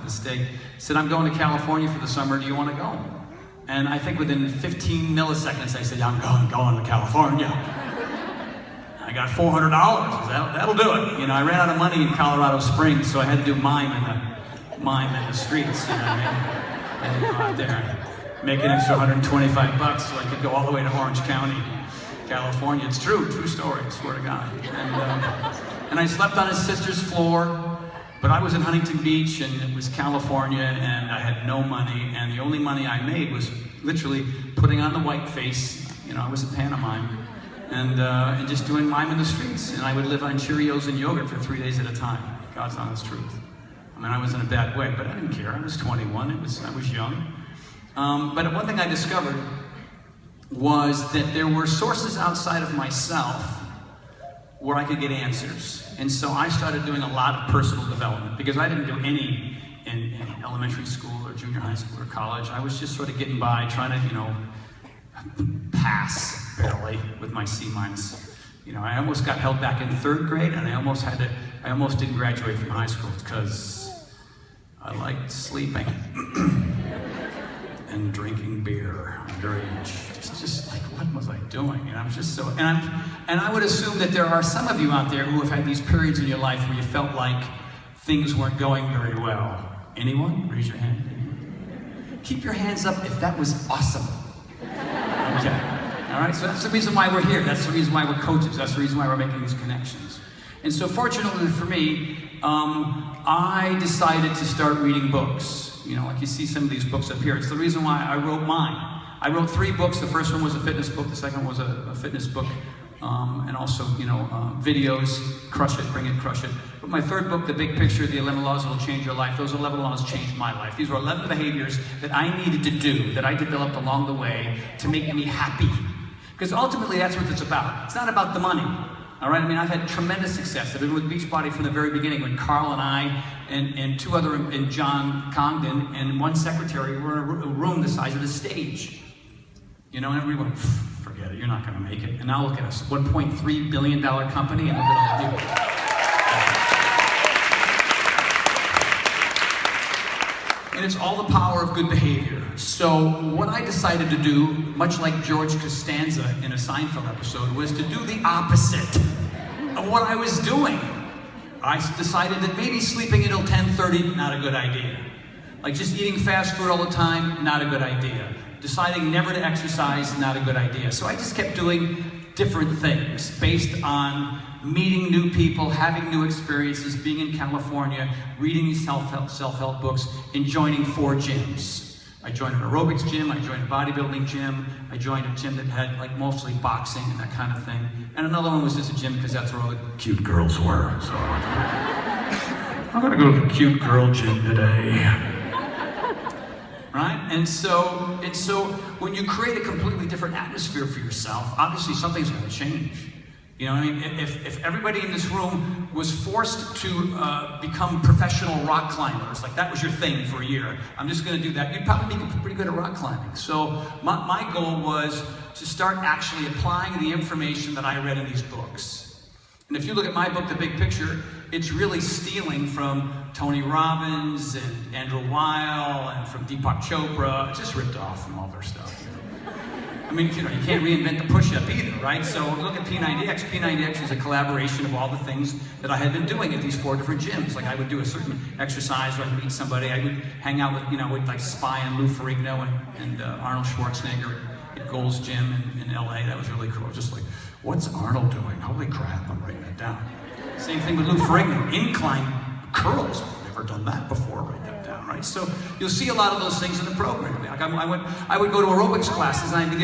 the state, said, I'm going to California for the summer, do you want to go? And I think within 15 milliseconds I said, yeah, I'm going to California. I got $400, that'll do it. You know, I ran out of money in Colorado Springs, so I had to do mime in the streets, you know what I mean? And go out there, make an extra $125 so I could go all the way to Orange County, California. It's true story, I swear to God. And I slept on his sister's floor, but I was in Huntington Beach, and it was California, and I had no money, and the only money I made was literally putting on the white face. You know, I was a pantomime, and just doing mime in the streets, and I would live on Cheerios and yogurt for 3 days at a time. God's honest truth. I mean, I was in a bad way, but I didn't care. I was 21, I was young. But one thing I discovered was that there were sources outside of myself where I could get answers. And so I started doing a lot of personal development, because I didn't do any in elementary school or junior high school or college. I was just sort of getting by, trying to, you know, pass barely with my C-. You know, I almost got held back in 3rd grade, and I almost didn't graduate from high school because I liked sleeping and drinking beer underage. Just like, what was I doing? And I was just so, and I would assume that there are some of you out there who have had these periods in your life where you felt like things weren't going very well. Anyone? Raise your hand. Keep your hands up if that was awesome. Okay. All right, so that's the reason why we're here. That's the reason why we're coaches. That's the reason why we're making these connections. And so fortunately for me, I decided to start reading books. You know, like you see some of these books up here. It's the reason why I wrote mine. I wrote 3 books. The first one was a fitness book. The second was a fitness book. And also, you know, videos, Crush It, Bring It, Crush It. But my 3rd book, The Big Picture, The 11 Laws That Will Change Your Life, those 11 laws changed my life. These were 11 behaviors that I needed to do, that I developed along the way to make me happy. Because ultimately, that's what it's about. It's not about the money. All right, I mean, I've had tremendous success. I've been with Beachbody from the very beginning, when Carl and I and 2 other, and John Congdon and 1 secretary were in a room the size of the stage. You know, and everyone, forget it, you're not going to make it. And now look at us, $1.3 billion company, and look at all of you. And it's all the power of good behavior. So what I decided to do, much like George Costanza in a Seinfeld episode, was to do the opposite of what I was doing. I decided that maybe sleeping until 10:30, not a good idea. Like just eating fast food all the time, not a good idea. Deciding never to exercise, not a good idea. So I just kept doing different things based on meeting new people, having new experiences, being in California, reading these self-help books, and joining 4 gyms. I joined an aerobics gym, I joined a bodybuilding gym, I joined a gym that had like mostly boxing and that kind of thing. And another one was just a gym because that's where all the cute girls were. So I'm gonna go to the cute girl gym today. Right? And so when you create a completely different atmosphere for yourself, obviously something's gonna change. You know what I mean? If everybody in this room was forced to become professional rock climbers, like that was your thing for a year, I'm just going to do that, you'd probably be pretty good at rock climbing. So my goal was to start actually applying the information that I read in these books. And if you look at my book, The Big Picture, it's really stealing from Tony Robbins and Andrew Weil and from Deepak Chopra. It's just ripped off from all their stuff. I mean, you know, you can't reinvent the push-up either, right? So look at P90X. P90X is a collaboration of all the things that I had been doing at these 4 different gyms. Like I would do a certain exercise, or I'd meet somebody. I would hang out with, you know, with like spy on Lou Ferrigno and Arnold Schwarzenegger at Gold's Gym in LA. That was really cool. Just like, what's Arnold doing? Holy crap, I'm writing that down. Same thing with Lou Ferrigno. Incline curls. I've never done that before. Write that down, right? So you'll see a lot of those things in the program. Like I would go to aerobics classes, and I'd be the only